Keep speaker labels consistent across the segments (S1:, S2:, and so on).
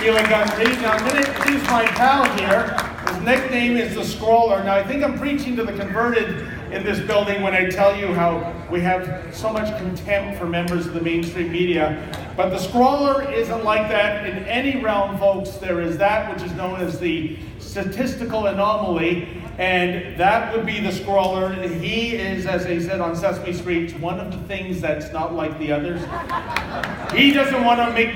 S1: Sheila Gunn-Reid. Now I'm going to introduce my pal here. His nickname is the Scroller. Now I think I'm preaching to the converted in this building when I tell you how we have so much contempt for members of the mainstream media. But the Scroller isn't like that in any realm, folks. There is that which is known as the statistical anomaly, and that would be the Scroller. He is, as I said on Sesame Street, one of the things that's not like the others. He doesn't want to break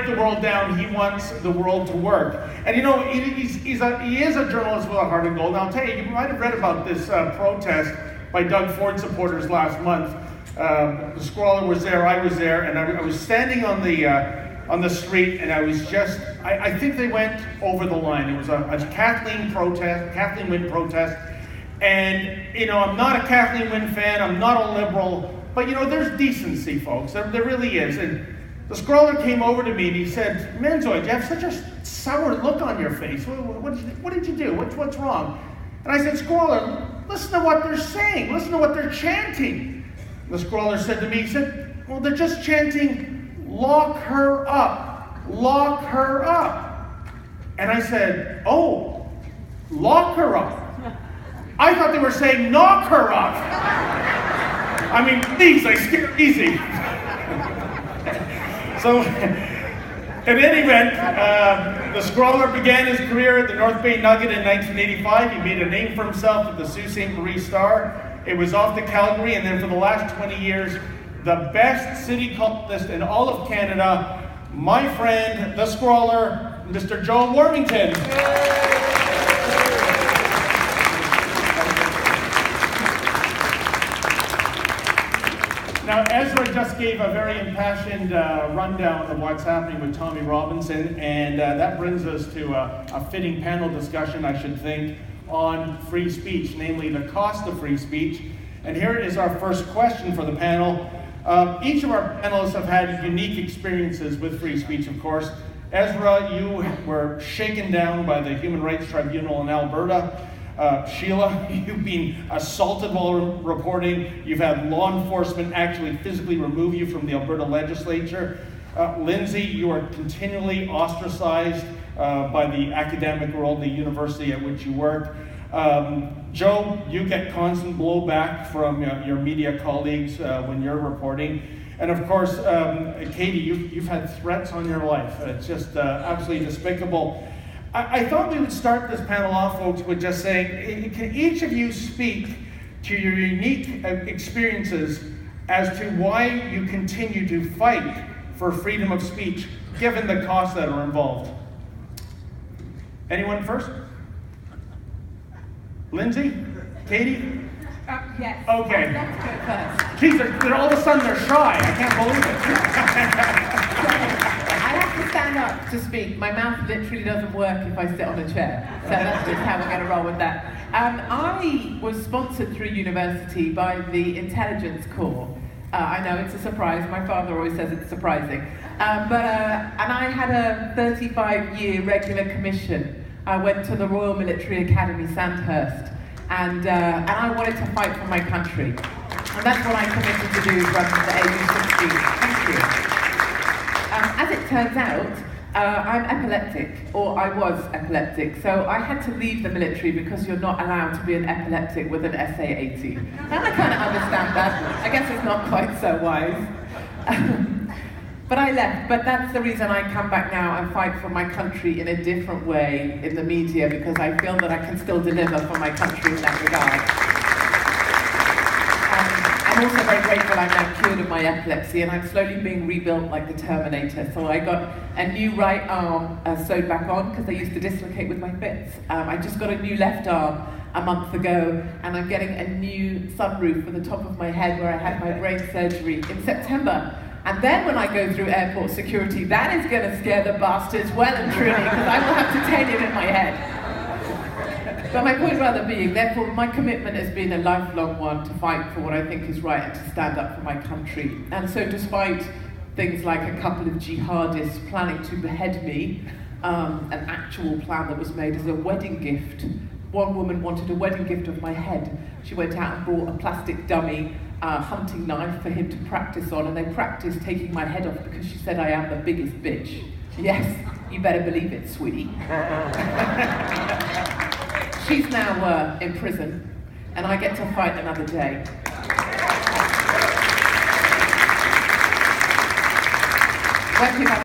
S1: the world down. He wants the world to work. And you know, he is a journalist with a heart of gold. And I'll tell you, you might have read about this protest by Doug Ford supporters last month. The Scroller was there, I was there, and I was standing on the street, and I was just, I think they went over the line. It was a Kathleen Wynne protest, and you know, I'm not a Kathleen Wynne fan, I'm not a liberal, but you know, there's decency, folks, there really is. And the Scroller came over to me and he said, "Manzoid, you have such a sour look on your face. What did you do? What's wrong?" And I said, "Scroller, listen to what they're saying, listen to what they're chanting." The Scroller said to me, he said, "Well, they're just chanting, 'Lock her up, lock her up.'" And I said, "Oh, lock her up. I thought they were saying knock her up." I mean, please, I scared easy. So, in any event, the Scroller began his career at the North Bay Nugget in 1985. He made a name for himself at the Sault Ste. Marie Star. It was off to Calgary, and then for the last 20 years, the best city columnist in all of Canada, my friend, the Scroller, Mr. Joe Warmington. Now, Ezra just gave a very impassioned rundown of what's happening with Tommy Robinson, and that brings us to a fitting panel discussion, I should think, on free speech, namely the cost of free speech. And here is our first question for the panel. Each of our panelists have had unique experiences with free speech, of course. Ezra, you were shaken down by the Human Rights Tribunal in Alberta. Sheila, you've been assaulted while reporting. You've had law enforcement actually physically remove you from the Alberta legislature. Lindsay, you are continually ostracized by the academic world, the university at which you work. Joe, you get constant blowback from your media colleagues when you're reporting. And of course, Katie, you've had threats on your life. It's just absolutely despicable. I thought we would start this panel off, folks, with just saying, can each of you speak to your unique experiences as to why you continue to fight for freedom of speech, given the costs that are involved? Anyone first? Lindsay? Katie?
S2: Yes.
S1: Okay.
S2: Let's go first.
S1: Geez, they're all of a sudden they're shy. I can't believe it.
S2: I have to stand up to speak. My mouth literally doesn't work if I sit on a chair. So that's just how we're going to roll with that. I was sponsored through university by the Intelligence Corps. I know it's a surprise. My father always says it's surprising. And I had a 35-year regular commission. I went to the Royal Military Academy, Sandhurst, and I wanted to fight for my country. And that's what I committed to do from the age of 16. Thank you. As it turns out, I'm epileptic, or I was epileptic, so I had to leave the military because you're not allowed to be an epileptic with an SA-80. And I kind of understand that. I guess it's not quite so wise. But I left, but that's the reason I come back now and fight for my country in a different way in the media, because I feel that I can still deliver for my country in that regard. I'm also very grateful I'm now cured of my epilepsy, and I'm slowly being rebuilt like the Terminator. So I got a new right arm sewed back on, because I used to dislocate with my fits. I just got a new left arm a month ago, and I'm getting a new sunroof for the top of my head where I had my brain surgery in September. And then when I go through airport security, that is going to scare the bastards well and truly, because I will have titanium in my head. But my point rather being, therefore, my commitment has been a lifelong one to fight for what I think is right and to stand up for my country. And so despite things like a couple of jihadists planning to behead me, an actual plan that was made as a wedding gift. One woman wanted a wedding gift of my head. She went out and bought a plastic dummy hunting knife for him to practice on, and they practiced taking my head off because she said I am the biggest bitch. Yes, you better believe it, sweetie. She's now in prison, and I get to fight another day. When do you have